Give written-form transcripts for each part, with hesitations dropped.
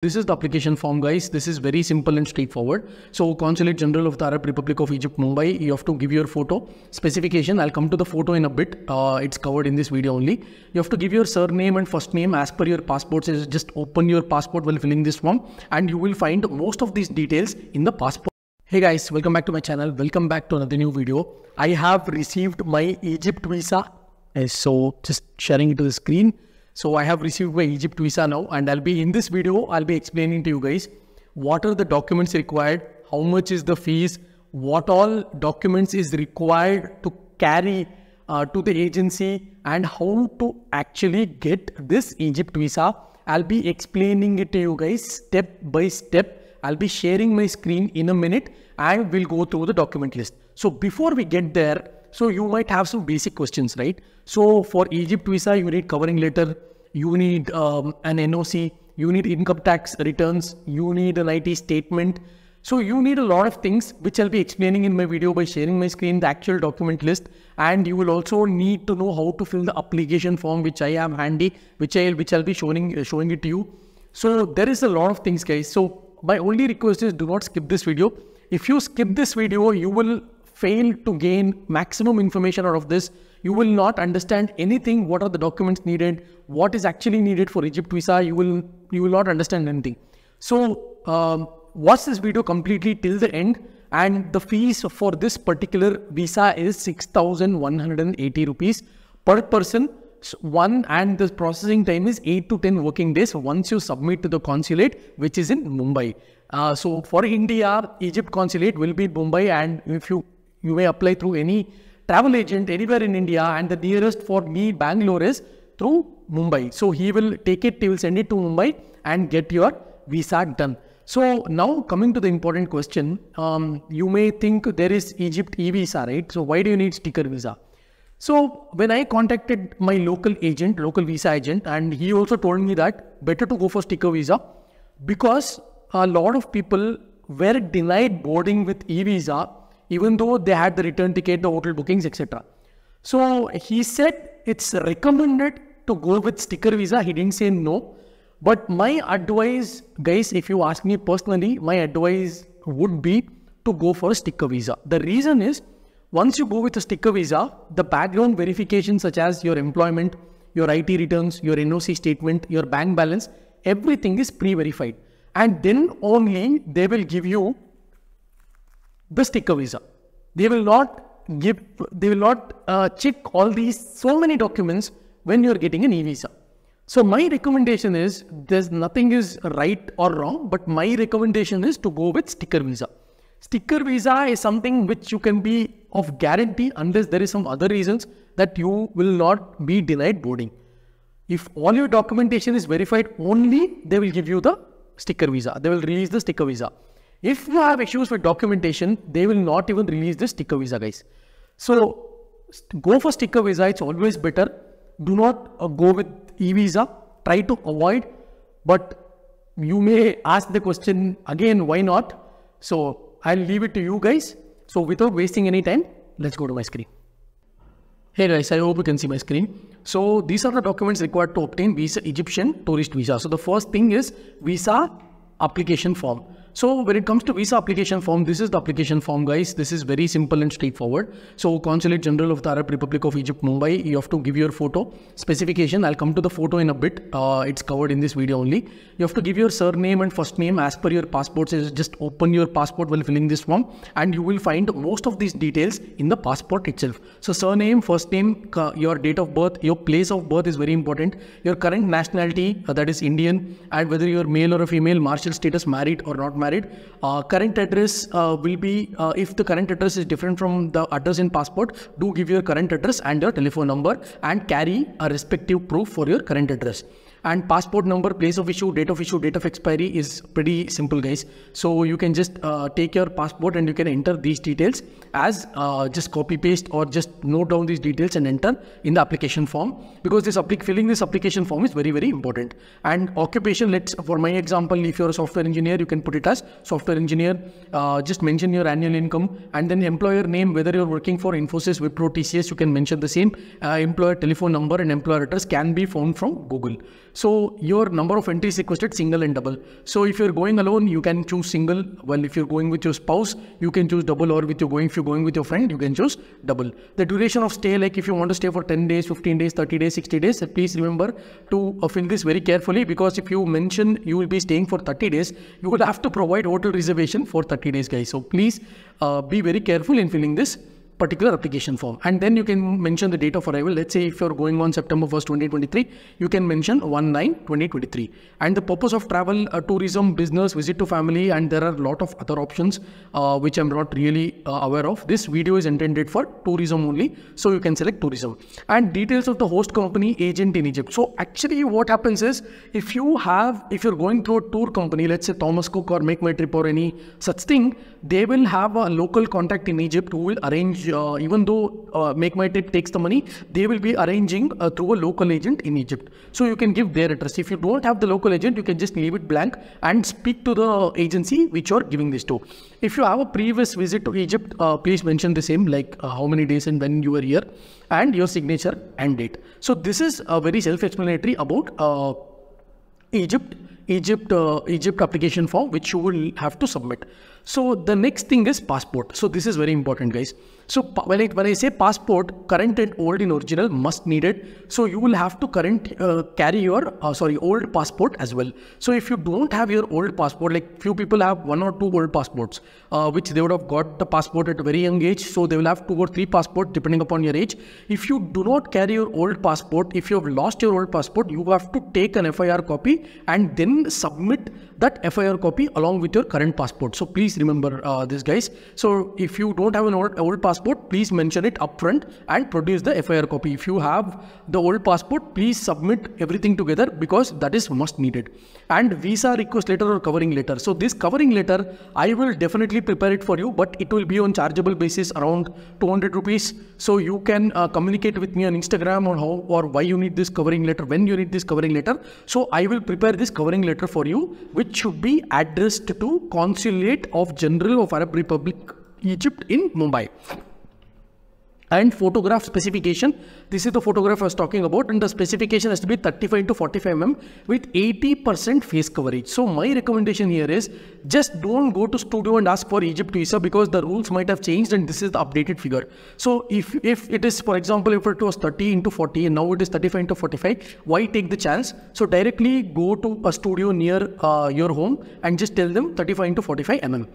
This is the application form, guys. This is very simple and straightforward. So Consulate General of the Arab Republic of Egypt, Mumbai, you have to give your photo specification. I'll come to the photo in a bit. It's covered in this video only. You have to give your surname and first name as per your passport. So just open your passport while filling this form and you will find most of these details in the passport. Hey guys, welcome back to my channel. Welcome back to another new video. I have received my Egypt visa. So just sharing it to the screen. So I have received my Egypt visa now, and in this video, I'll be explaining to you guys what are the documents required, how much is the fees, what all documents is required to carry to the agency, and how to actually get this Egypt visa. I'll be explaining it to you guys step by step. I'll be sharing my screen in a minute and we'll go through the document list. So before we get there, so you might have some basic questions, right? So for Egypt visa, you need covering letter, you need an NOC, you need income tax returns, you need an IT statement. So you need a lot of things which I'll be explaining in my video by sharing my screen, the actual document list. And you will also need to know how to fill the application form, which I have handy, which I'll be showing it to you. So there is a lot of things, guys. So my only request is do not skip this video. If you skip this video, you will fail to gain maximum information out of this. You will not understand anything. What are the documents needed? What is actually needed for Egypt visa? You will not understand anything. So watch this video completely till the end. And the fees for this particular visa is 6,180 rupees per person. And the processing time is 8 to 10 working days once you submit to the consulate, which is in Mumbai. So for India, Egypt consulate will be in Mumbai, and if you may apply through any travel agent anywhere in India, and the nearest for me, Bangalore, is through Mumbai. So he will take it, he will send it to Mumbai and get your visa done. So now coming to the important question, you may think there is Egypt e-visa, right? So why do you need sticker visa? So when I contacted my local visa agent, and he also told me that better to go for sticker visa because a lot of people were denied boarding with e-visa even though they had the return ticket, the hotel bookings, etc. So he said it's recommended to go with sticker visa. He didn't say no. But my advice, guys, if you ask me personally, my advice would be to go for a sticker visa. The reason is, once you go with a sticker visa, the background verification such as your employment, your IT returns, your NOC statement, your bank balance, everything is pre-verified. And then only they will give you the sticker visa. They will not check all these so many documents when you're getting an e-visa. So my recommendation is, there's nothing is right or wrong, but my recommendation is to go with sticker visa. Sticker visa is something which you can be of guarantee unless there is some other reasons that you will not be denied boarding. If all your documentation is verified, only they will give you the sticker visa. They will release the sticker visa. If you have issues with documentation, they will not even release the sticker visa, guys. So go for sticker visa. It's always better. Do not go with e-visa. Try to avoid. But you may ask the question again, why not? So I'll leave it to you guys. So without wasting any time, let's go to my screen. Hey guys, I hope you can see my screen. So these are the documents required to obtain visa, Egyptian tourist visa. So the first thing is visa application form. So when it comes to visa application form, this is the application form, guys. This is very simple and straightforward. So Consulate General of the Arab Republic of Egypt, Mumbai, you have to give your photo specification. I'll come to the photo in a bit. It's covered in this video only. You have to give your surname and first name as per your passport. So just open your passport while filling this form and you will find most of these details in the passport itself. So surname, first name, your date of birth, your place of birth is very important. Your current nationality, that is Indian, and whether you're male or a female, marital status, married or not married. Current address will be, if the current address is different from the address in passport, do give your current address and your telephone number and carry a respective proof for your current address. And passport number, place of issue, date of expiry is pretty simple, guys. So you can just take your passport and you can enter these details as just copy paste or just note down these details and enter in the application form, because filling this application form is very, very important. And occupation, for my example, if you're a software engineer, you can put it as software engineer. Just mention your annual income, and then employer name, whether you're working for Infosys, Wipro, TCS, you can mention the same. Employer telephone number and employer address can be found from Google. So your number of entries requested single and double. So if you're going alone, you can choose single. Well, if you're going with your spouse, you can choose double, or if you're going with your friend, you can choose double. The duration of stay, like if you want to stay for 10 days, 15 days, 30 days, 60 days, please remember to fill this very carefully, because if you mention you will be staying for 30 days, you will have to provide hotel reservation for 30 days, guys. So please be very careful in filling this particular application form. And then you can mention the date of arrival. Let's say if you're going on September 1st, 2023, you can mention 1/9/2023. And the purpose of travel, tourism, business, visit to family, and there are a lot of other options which I'm not really aware of. This video is intended for tourism only, so you can select tourism. And details of the host company, agent in Egypt. So actually what happens is, if you're going through a tour company, let's say Thomas Cook or Make My Trip or any such thing, they will have a local contact in Egypt who will arrange, even though Make My Trip takes the money, they will be arranging through a local agent in Egypt. So you can give their address. If you don't have the local agent, you can just leave it blank and speak to the agency which you're giving this to. If you have a previous visit to Egypt, please mention the same, like how many days and when you were here, and your signature and date. So this is very self-explanatory about Egypt application form, which you will have to submit. So the next thing is passport. So this is very important, guys. So when I say passport, current and old in original must needed. So you will have to carry your old passport as well. So if you don't have your old passport, like few people have 1 or 2 old passports, which they would have got the passport at a very young age. So they will have 2 or 3 passports depending upon your age. If you do not carry your old passport, if you have lost your old passport, you have to take an FIR copy and then submit that FIR copy along with your current passport. So please remember this, guys. So if you don't have an old passport, please mention it upfront and produce the FIR copy. If you have the old passport, please submit everything together, because that is must needed. And visa request letter or covering letter. So this covering letter, I will definitely prepare it for you, but it will be on chargeable basis around 200 rupees. So you can communicate with me on Instagram on how or why you need this covering letter, when you need this covering letter. So I will prepare this covering letter for you, which should be addressed to Consulate of General of Arab Republic, Egypt in Mumbai. And photograph specification, this is the photograph I was talking about, and the specification has to be 35 to 45 mm with 80% face coverage. So my recommendation here is, just don't go to studio and ask for Egypt visa, because the rules might have changed and this is the updated figure. So if it is, for example, if it was 30 into 40 and now it is 35 into 45, why take the chance? So directly go to a studio near your home and just tell them 35 into 45 mm.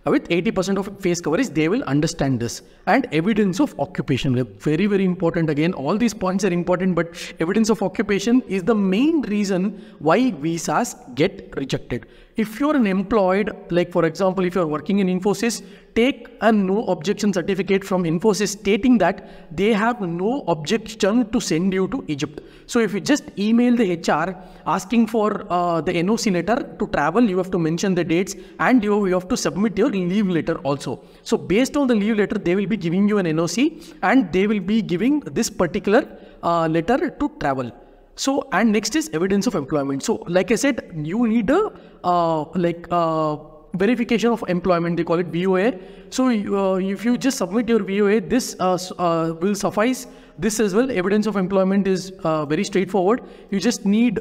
With 80% of face coverage, they will understand this. And evidence of occupation, very, very important. Again, all these points are important, but evidence of occupation is the main reason why visas get rejected. If you're an employed, like for example, if you're working in Infosys, take a no objection certificate from Infosys stating that they have no objection to send you to Egypt. So if you just email the HR asking for the NOC letter to travel, you have to mention the dates and you have to submit your leave letter also. So based on the leave letter, they will be giving you an NOC and they will be giving this particular letter to travel. So, and next is evidence of employment. So like I said, you need a verification of employment, they call it VOA. So if you just submit your VOA, this will suffice. This as well, evidence of employment is very straightforward. You just need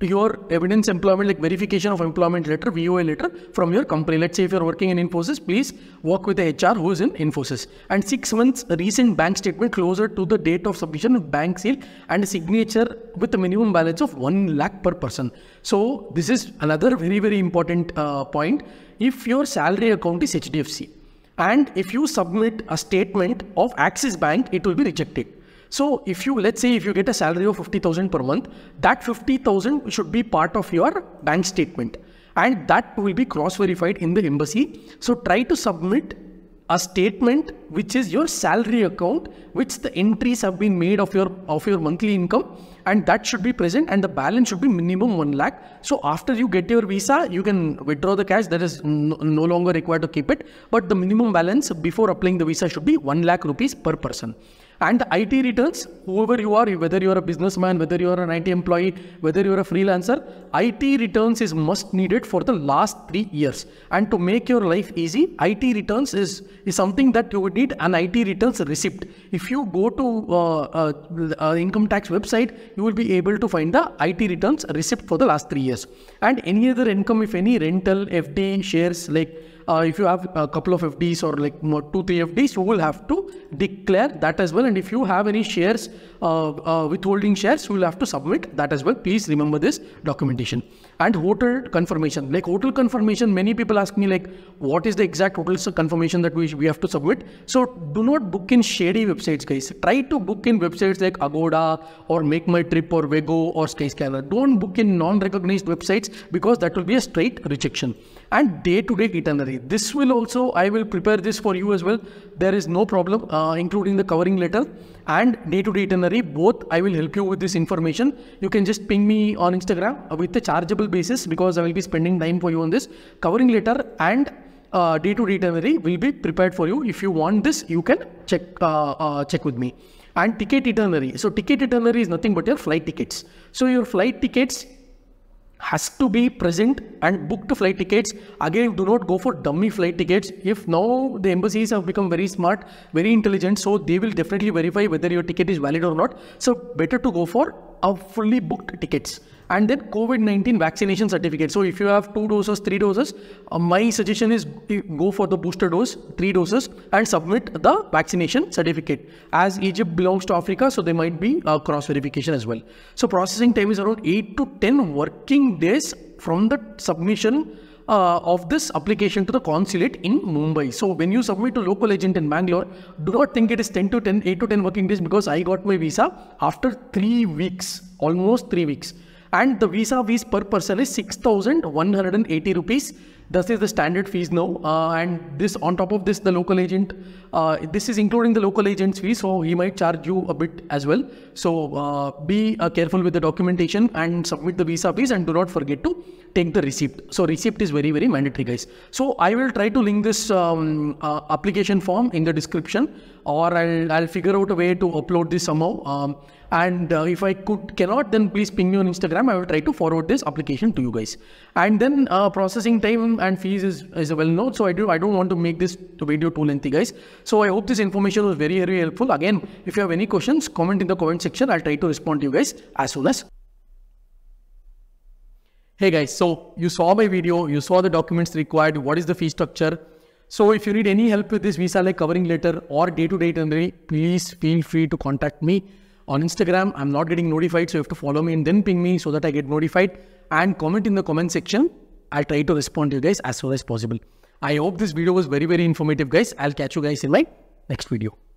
your evidence employment, like verification of employment letter, VOA letter from your company. Let's say if you're working in Infosys, please work with the HR who is in Infosys. And 6 months recent bank statement closer to the date of submission with bank seal and a signature with a minimum balance of 1 lakh per person. So this is another very, very important point. If your salary account is HDFC and if you submit a statement of Axis Bank, it will be rejected. So if you, let's say if you get a salary of 50,000 per month, that 50,000 should be part of your bank statement and that will be cross-verified in the embassy. So try to submit a statement which is your salary account, which the entries have been made of your monthly income, and that should be present and the balance should be minimum 1 lakh. So after you get your visa, you can withdraw the cash, that is no longer required to keep it, but the minimum balance before applying the visa should be 1 lakh rupees per person. And the IT returns, whoever you are, whether you are a businessman, whether you are an IT employee, whether you are a freelancer, IT returns is must needed for the last 3 years. And to make your life easy, IT returns is something that you would need an IT returns receipt. If you go to income tax website, you will be able to find the IT returns receipt for the last 3 years. And any other income, if any rental, FD, shares, like if you have a couple of FDs or like 2-3 FDs, you will have to declare that as well. And if you have any shares, withholding shares, you will have to submit that as well. Please remember this documentation. And hotel confirmation. Like hotel confirmation, many people ask me like, what is the exact hotel confirmation that we have to submit? So do not book in shady websites, guys. Try to book in websites like Agoda or Make My Trip or Wego or Skyscanner. Don't book in non-recognized websites because that will be a straight rejection. And day-to-day itinerary. This will also, I will prepare this for you as well. There is no problem, including the covering letter and day-to-day itinerary. Both I will help you with this information. You can just ping me on Instagram with a chargeable basis because I will be spending time for you on this. Covering letter and day-to-day itinerary will be prepared for you. If you want this, you can check with me. And ticket itinerary. So ticket itinerary is nothing but your flight tickets. So your flight tickets has to be present and booked flight tickets. Again, do not go for dummy flight tickets. If now the embassies have become very smart, very intelligent, so they will definitely verify whether your ticket is valid or not. So better to go for a fully booked tickets. And then COVID-19 vaccination certificate. So if you have 2 doses, 3 doses, my suggestion is go for the booster dose, 3 doses, and submit the vaccination certificate. As Egypt belongs to Africa, so there might be a cross verification as well. So processing time is around 8 to 10 working days from the submission of this application to the consulate in Mumbai. So when you submit to local agent in Bangalore, do not think it is 8 to 10 working days, because I got my visa after 3 weeks, almost 3 weeks. And the visa fees per person is 6,180 rupees. This is the standard fees now. And this, on top of this, the local agent, this is including the local agent's fee. So he might charge you a bit as well. So be careful with the documentation and submit the visa fees, and do not forget to take the receipt. So receipt is very, very mandatory, guys. So I will try to link this application form in the description, or I'll figure out a way to upload this somehow. And if I cannot, then please ping me on Instagram. I will try to forward this application to you guys. And then processing time and fees is well known. So I don't want to make this video too lengthy, guys. So I hope this information was very, very helpful. Again, if you have any questions, comment in the comment section. I'll try to respond to you guys as soon as. Hey guys, so you saw my video, you saw the documents required, what is the fee structure. So if you need any help with this visa, like covering letter or day-to-day itinerary, please feel free to contact me. On Instagram, I'm not getting notified, so you have to follow me and then ping me so that I get notified, and comment in the comment section. I'll try to respond to you guys as soon as possible. I hope this video was very, very informative, guys. I'll catch you guys in my next video.